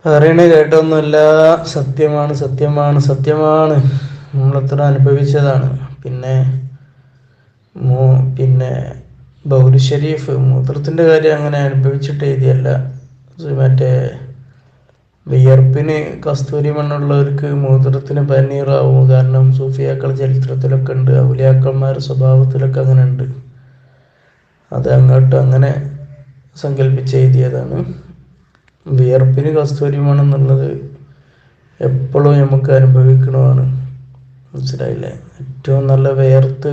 പറയണ കേട്ടൊന്നുമല്ല. സത്യമാണ്, സത്യമാണ്, സത്യമാണ്. നമ്മളത്ര അനുഭവിച്ചതാണ്. പിന്നെ പിന്നെ ബൗരി ഷരീഫ് മൂത്രത്തിൻ്റെ കാര്യം അങ്ങനെ അനുഭവിച്ചിട്ട് എഴുതിയല്ല. മറ്റേ വിയർപ്പിന് കസ്തൂരി മണ്ണുള്ളവർക്ക് മൂത്രത്തിന് പനീറാവും. കാരണം സൂഫിയാക്കൾ ചരിത്രത്തിലൊക്കെ ഉണ്ട്, ഔലിയാക്കന്മാരുടെ സ്വഭാവത്തിലൊക്കെ അങ്ങനെ ഉണ്ട്. അത് അങ്ങോട്ട് അങ്ങനെ സങ്കല്പിച്ച് എഴുതിയതാണ്. വിയർപ്പിന് കസ്തൂരി മണം എന്നുള്ളത് എപ്പോഴും നമുക്ക് അനുഭവിക്കണമാണ്. മനസ്സിലായില്ലേ? ഏറ്റവും നല്ല വിയർത്ത്,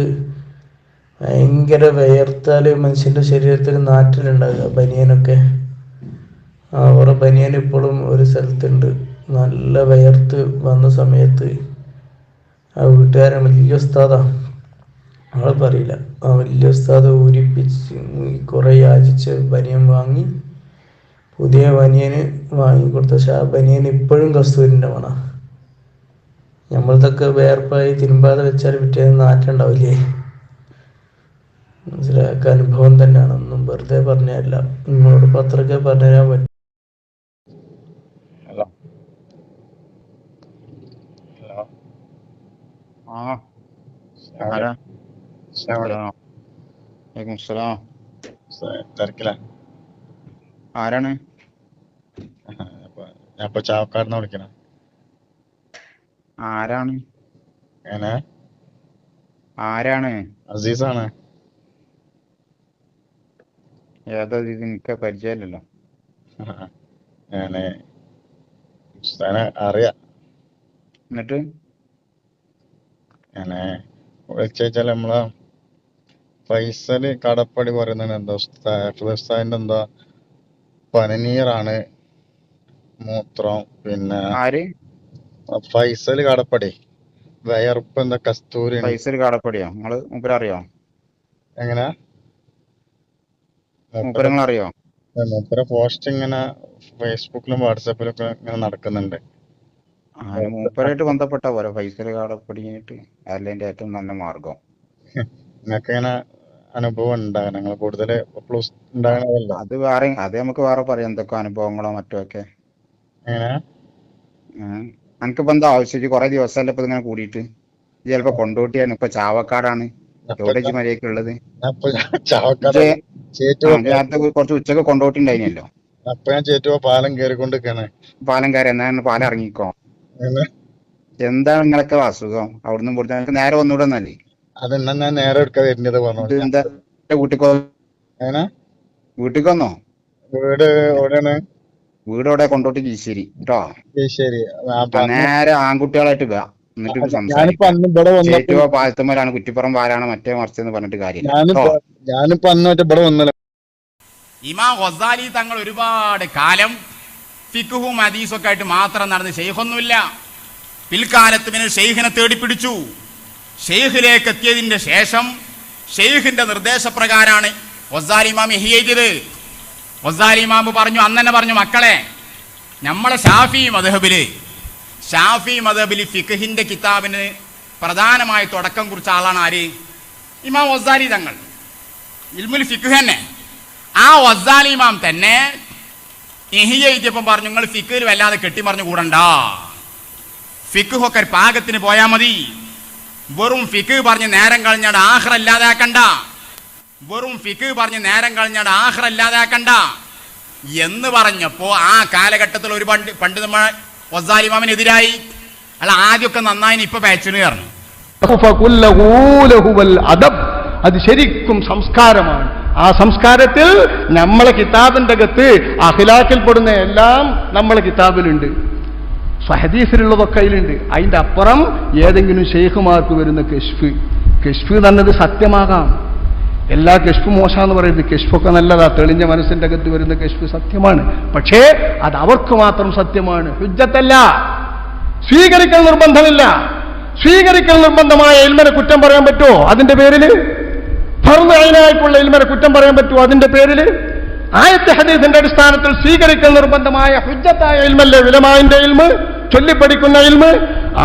ഭയങ്കര വിയർത്താൽ മനുഷ്യൻ്റെ ശരീരത്തിൽ നാറ്റിലുണ്ടാകുക. ബനിയനൊക്കെ അവരുടെ ബനിയൻ ഇപ്പോഴും ഒരു സ്ഥലത്തുണ്ട്. നല്ല വിയർത്ത് വന്ന സമയത്ത് ആ വീട്ടുകാരൻ വലിയ ഉസ്താദാണ്, ആളെ പറയില്ല, ആ വലിയ ഉസ്താദ് ഊരിപ്പിച്ച് കുറേ യാചിച്ച് ബനിയൻ വാങ്ങി, പുതിയ ബനിയന് വാങ്ങിക്കൊടുത്ത. പക്ഷെ ആ ബനിയൻ ഇപ്പോഴും കസ്തൂരിൻ്റെ മണ. നമ്മളതൊക്കെ വേർപ്പായി തിരുമ്പാതെ വെച്ചാൽ പിറ്റേന്ന് നാറ്റുണ്ടാവില്ലേ? മനസ്സിലാക്കുക, അനുഭവം തന്നെയാണ്. ഒന്നും വെറുതെ പറഞ്ഞല്ല, നിങ്ങളോട് പത്രമൊക്കെ പറഞ്ഞുതരാൻ പറ്റും. ഹലോ ഹലോ ആ അസ്സലാമു ആരാ? അലൈക്കും. വലൈക്കും സലാം. തിരക്കില? ആരാണ്? ഞാൻ ഇപ്പൊ ചാവക്കാടുന്ന് വിളിക്കണ. ആരാണ്? അങ്ങനെ ആരാണ്? അസീസാണ്. ഏതാ ഇത്? എനിക്ക് പരിചയമില്ലല്ലോ. ഞാന് ഉസ്താദിനെ അറിയാം. എന്നിട്ട് ഞാന് വിളിച്ചാല് നമ്മളെ ഫൈസല് കടപ്പടി പറയുന്നത് എന്താ ഉസ്താദിന്റെ എന്താ പനിനീറാണ് മൂത്രം. പിന്നെ ആര്? ഫൈസല് കടപ്പടി വിയർപ്പ് എന്താ കസ്തൂരി. ഫൈസൽ കാടപ്പടിയോ? നിങ്ങള് മൂപ്പരറിയോ? എങ്ങനെ മൂപ്പരങ്ങളറിയോ? മൂപ്പര പോസ്റ്റ് ഇങ്ങനെ ഫേസ്ബുക്കിലും വാട്സാപ്പിലൊക്കെ ഇങ്ങനെ നടക്കുന്നുണ്ട്. മൂപ്പരായിട്ട് ബന്ധപ്പെട്ട പോലെ ഫൈസൽ കാടപ്പടിയായിട്ട് അതിന്റെ ഏറ്റവും നല്ല മാർഗം. നിങ്ങൾക്ക് ഇങ്ങനെ അനുഭവം ഉണ്ടാകാൻ നിങ്ങൾ കൂടുതൽ ഉണ്ടാകണമല്ലോ. അത് വേറെ, അത് നമുക്ക് വേറെ പറയാം, എന്തൊക്കെ അനുഭവങ്ങളോ മറ്റോ ഒക്കെ. എങ്ങനെ എനിക്കിപ്പോ എന്താ ആവശ്യം? കുറെ ദിവസമല്ല ഇപ്പൊ ഇങ്ങനെ കൂടിയിട്ട്. ചിലപ്പോ കൊണ്ടോട്ടിയാണ്, ഇപ്പൊ ചാവക്കാടാണ്. എവിടെ മര്യാദക്ക് ഉള്ളത്? ചാവക്കാട് നേരത്തെ കുറച്ച് ഉച്ചക്ക് കൊണ്ടോട്ടി ഉണ്ടായിനല്ലോ. അപ്പൊ ഞാൻ ചേറ്റുവ പാലം കയറിക്കൊണ്ടിരിക്കാണ്. പാലം കയറി എന്നാ പാലം ഇറങ്ങിക്കോ. എന്താണ് നിങ്ങളൊക്കെ അസുഖം? അവിടുന്ന് ഇവിടുന്ന് നേരെ ഒന്നുകൂടെ ഒന്നല്ലേ? അതെന്നാ ഞാൻ നേരെ എടുക്കാൻ വരുന്നത് പറഞ്ഞു. എന്താ വീട്ടിക്കോ? എങ്ങനെ വീട്ടിക്കൊന്നോ? വീട് എവിടെയാണ്? വീട് എവിടെ? കൊണ്ടോട്ടി കീശ്ശേരി കേട്ടോ. ശരി. നേരെ ആൺകുട്ടികളായിട്ട് വാ, എന്നിട്ട് ഞാനിപ്പോ സംസാരിക്കാം. അന്ന് ഇവിടെ വന്നപ്പോ ചേറ്റുവ പാലത്തുമ്മലാണ്, കുറ്റിപ്പുറം പാലാണ്, മറ്റേ മറിച്ചെന്ന് പറഞ്ഞിട്ട് കാര്യമില്ല. ഞാനിപ്പോ അന്ന് മറ്റേ ഇവിടെ വന്നല്ലോ. ഇമാം ഗസാലി തങ്ങൾ ഒരുപാട് കാലം ഫിഖുഹും ഹദീസൊക്കെ ആയിട്ട് മാത്രം നടന്ന് ഷെയ്ഖൊന്നുമില്ല. പിൽക്കാലത്ത് പിന്നെ ഷെയ്ഖിനെ തേടിപ്പിടിച്ചു. ഷെയ്ഖിലേക്ക് എത്തിയതിൻ്റെ ശേഷം ഷെയ്ഖിന്റെ നിർദ്ദേശപ്രകാരമാണ് ഗസാലി ഇമാം ഇഹ്യ എഴുതിയത്. ഗസാലി ഇമാം പറഞ്ഞു, അന്നെ പറഞ്ഞു, മക്കളെ, നമ്മളെ ഷാഫി മദ്ഹബിൽ ഫിഖഹിന്റെ കിതാബിന് പ്രധാനമായി തുടക്കം കുറിച്ച ആളാണ് ആര്? ഇമാം ഗസാലി തങ്ങൾ. ഇൽമുൽ ഫിഖ് തന്നെ. ആ ഗസാലി ഇമാം തന്നെ ഇഹ്യ എഴുതിയപ്പം പറഞ്ഞു, നിങ്ങൾ ഫിഖിൽ വല്ലാതെ കെട്ടിമറിഞ്ഞു കൂടണ്ട, ഫിഖ് ഒക്കെ ഒരു പാകത്തിന് പോയാ മതി. വെറും ഫിഖ് പറഞ്ഞ് നേരം കളഞ്ഞാട് ആഖിറ ഇല്ലാതാക്കണ്ട, വെറും ഫിഖ് പറഞ്ഞ് നേരം കളഞ്ഞാട് ആഖിറ ഇല്ലാതാക്കണ്ട എന്ന് പറഞ്ഞപ്പോ ആ കാലഘട്ടത്തിൽ ഒരു പണ്ഡിതന്മാർ ഗസാലി ഇമാമിനെതിരായി. അല്ല, ആദ്യമൊക്കെ നന്നായി, ഇപ്പൊ പാച്ചിന് പറഞ്ഞു. അത് ശരിക്കും സംസ്കാരമാണ്. ആ സംസ്കാരത്തിൽ നമ്മളെ കിതാബിന്റെ അകത്ത് അഖിലാക്കിൽപ്പെടുന്ന എല്ലാം നമ്മളെ കിതാബിലുണ്ട്. ഹദീസിലുള്ളതൊക്കെ അതിലുണ്ട്. അതിന്റെ അപ്പുറം ഏതെങ്കിലും ഷെയ്ഖുമാർക്ക് വരുന്ന കെഷ്ഫ് തന്നത് സത്യമാകാം. എല്ലാ കെഷ്ഫ് മോശമെന്ന് പറയുന്നത്, കെഷ്ഫൊക്കെ നല്ലതാ. തെളിഞ്ഞ മനസ്സിന്റെ അകത്ത് വരുന്ന കെഷ്ഫ് സത്യമാണ്. പക്ഷേ അത് അവർക്ക് മാത്രം സത്യമാണ്, ഹുജ്ജത്തല്ല. സ്വീകരിക്കൽ നിർബന്ധമില്ല. സ്വീകരിക്കൽ നിർബന്ധമായ ഇൽമിനെ കുറ്റം പറയാൻ പറ്റുമോ? അതിന്റെ പേരില് ഫർദ് ഐനായിട്ടുള്ള ഇൽമിനെ കുറ്റം പറയാൻ പറ്റുമോ? അതിന്റെ പേരില് ആയത്ത് ഹദീസിന്റെ അടിസ്ഥാനത്തിൽ സ്വീകരിക്കൽ നിർബന്ധമായ ഹുജ്ജത്തായ ഇൽമല്ലേ ഉലമാഇന്റെ ഇൽമ്, ചൊല്ലിപ്പഠിക്കുന്ന ഇൽമ്.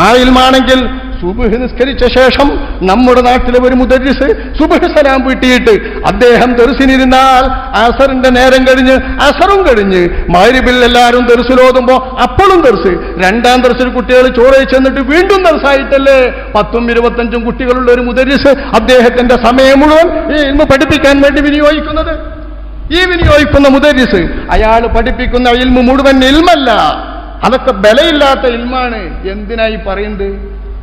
ആ ഇൽമാണെങ്കിൽ സുബ്ഹ് നിസ്കരിച്ച ശേഷം നമ്മുടെ നാട്ടിലെ ഒരു മുദരിസ് സുബ്ഹ് സലാം വീട്ടിയിട്ട് അദ്ദേഹം ദർസിനിരുന്നാൽ അസറിന്റെ നേരം കഴിഞ്ഞ് അസറും കഴിഞ്ഞ് മഗ്രിബിൽ എല്ലാവരും ദർസിലോതുമ്പോ അപ്പോഴും ദർസ്, രണ്ടാം ദർസിൽ കുട്ടികൾ ചോറ് ചെന്നിട്ട് വീണ്ടും ദർസായിട്ടല്ലേ 10-25 കുട്ടികളുള്ള ഒരു മുദരിസ് അദ്ദേഹത്തിന്റെ സമയം മുഴുവൻ ഈ ഇൽമു പഠിപ്പിക്കാൻ വേണ്ടി വിനിയോഗിക്കുന്നത്. ഈ വിനിയോഗിക്കുന്ന മുദരിസ് അയാൾ പഠിപ്പിക്കുന്ന ഇൽമു മുഴുവൻ ഇൽമല്ല, അതൊക്കെ ബലയില്ലാത്ത ഇൽമാണ്. എന്തിനായി പറയുന്നത്?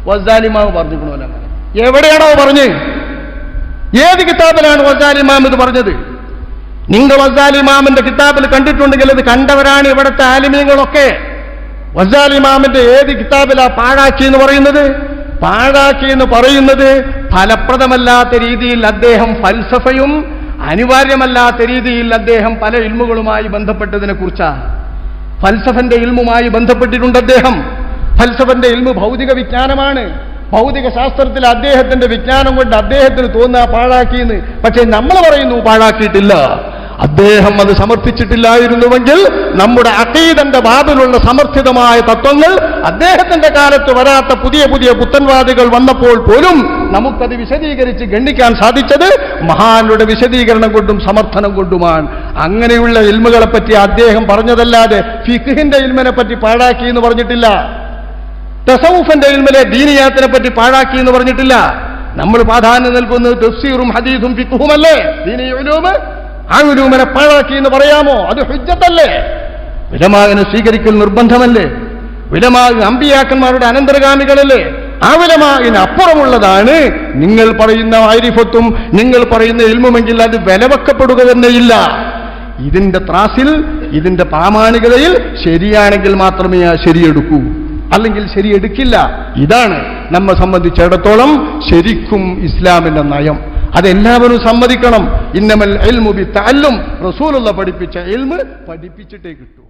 വസ്സാലിമാവ് പറഞ്ഞിരിക്കണമല്ലോ. അങ്ങനെ എവിടെയാണോ പറഞ്ഞ്? ഏത് കിതാബിലാണ് വസ്സാലിമാം ഇത് പറഞ്ഞത്? നിങ്ങൾ വസ്സാലിമാമിന്റെ കിതാബിൽ കണ്ടിട്ടുണ്ടെങ്കിൽ അത് കണ്ടവരാണ് ഇവിടുത്തെ ആലിമീങ്ങളൊക്കെ. വസ്സാലിമാമിന്റെ ഏത് കിതാബിലാ പാഴാക്കി എന്ന് പറയുന്നത്? പാഴാക്കി എന്ന് പറയുന്നത് ഫലപ്രദമല്ലാത്ത രീതിയിൽ അദ്ദേഹം ഫൽസഫയും അനിവാര്യമല്ലാത്ത രീതിയിൽ അദ്ദേഹം പല ഇൽമുകളുമായി ബന്ധപ്പെട്ടതിനെ കുറിച്ചാണ്. ഫൽസഫന്റെ ഇൽമുമായി ബന്ധപ്പെട്ടിട്ടുണ്ട് അദ്ദേഹം. ഫൽസഫന്റെ ഇൽമു ഭൗതിക വിജ്ഞാനമാണ്. ഭൗതിക ശാസ്ത്രത്തിൽ അദ്ദേഹത്തിന്റെ വിജ്ഞാനം കൊണ്ട് അദ്ദേഹത്തിന് തോന്നുക പാഴാക്കിയെന്ന്. പക്ഷെ നമ്മൾ പറയുന്നു പാഴാക്കിയിട്ടില്ല. അദ്ദേഹം അത് സമർത്ഥിച്ചിട്ടില്ലായിരുന്നുവെങ്കിൽ നമ്മുടെ അഖീദന്റെ ബാബിലുള്ള സമർത്ഥിതമായ തത്വങ്ങൾ അദ്ദേഹത്തിന്റെ കാലത്ത് വരാത്ത പുതിയ പുതിയ പുത്തൻവാദികൾ വന്നപ്പോൾ പോലും നമുക്കത് വിശദീകരിച്ച് ഗണ്ണിക്കാൻ സാധിച്ചത് മഹാനുടെ വിശദീകരണം കൊണ്ടും സമർത്ഥനം കൊണ്ടുമാണ്. അങ്ങനെയുള്ള ഇൽമുകളെ പറ്റി അദ്ദേഹം പറഞ്ഞതല്ലാതെ ഫിഖ്ഹിന്റെ ഇൽമിനെ പറ്റി പാഴാക്കി എന്ന് പറഞ്ഞിട്ടില്ല. തസവുഫിന്റെ ഇൽമിലെ ദീനിയാത്തിനെ പറ്റി പാഴാക്കി എന്ന് പറഞ്ഞിട്ടില്ല. നമ്മൾ പ്രാധാന്യം നൽകുന്നത് തഫ്സീറും ഹദീസും ഫിഖ്ഹുമല്ലേ ദീനി ഉലൂമ്. ആ ഉലൂമിനെ പാഴാക്കി എന്ന് പറയാമോ? അത് ഹുജ്ജത്തല്ലേ? ഉലമാവിനെ സ്വീകരിക്കൽ നിർബന്ധമല്ലേ? ഉലമാവ് അമ്പിയാക്കന്മാരുടെ അനന്തരഗാമികളല്ലേ? ആ ഉലമാവിന് അപ്പുറമുള്ളതാണ് നിങ്ങൾ പറയുന്ന മാരിഫത്തും നിങ്ങൾ പറയുന്ന ഇൽമുമെങ്കിൽ അത് വിലവെക്കപ്പെടുക തന്നെയില്ല. ഇതിന്റെ ത്രാസിൽ ഇതിന്റെ പ്രാമാണികതയിൽ ശരിയാണെങ്കിൽ മാത്രമേ ആ ശരിയെടുക്കൂ, അല്ലെങ്കിൽ ശരിയെടുക്കില്ല. ഇതാണ് നമ്മെ സംബന്ധിച്ചിടത്തോളം ശരിക്കും ഇസ്ലാമിന്റെ നയം. അതെല്ലാവരും സമ്മതിക്കണം. ഇന്നമൽ ഇൽമു ബിത്തഅല്ലും, റസൂലുള്ള പഠിപ്പിച്ച ഇൽമ് പഠിപ്പിച്ചിട്ടേ കിട്ടൂ.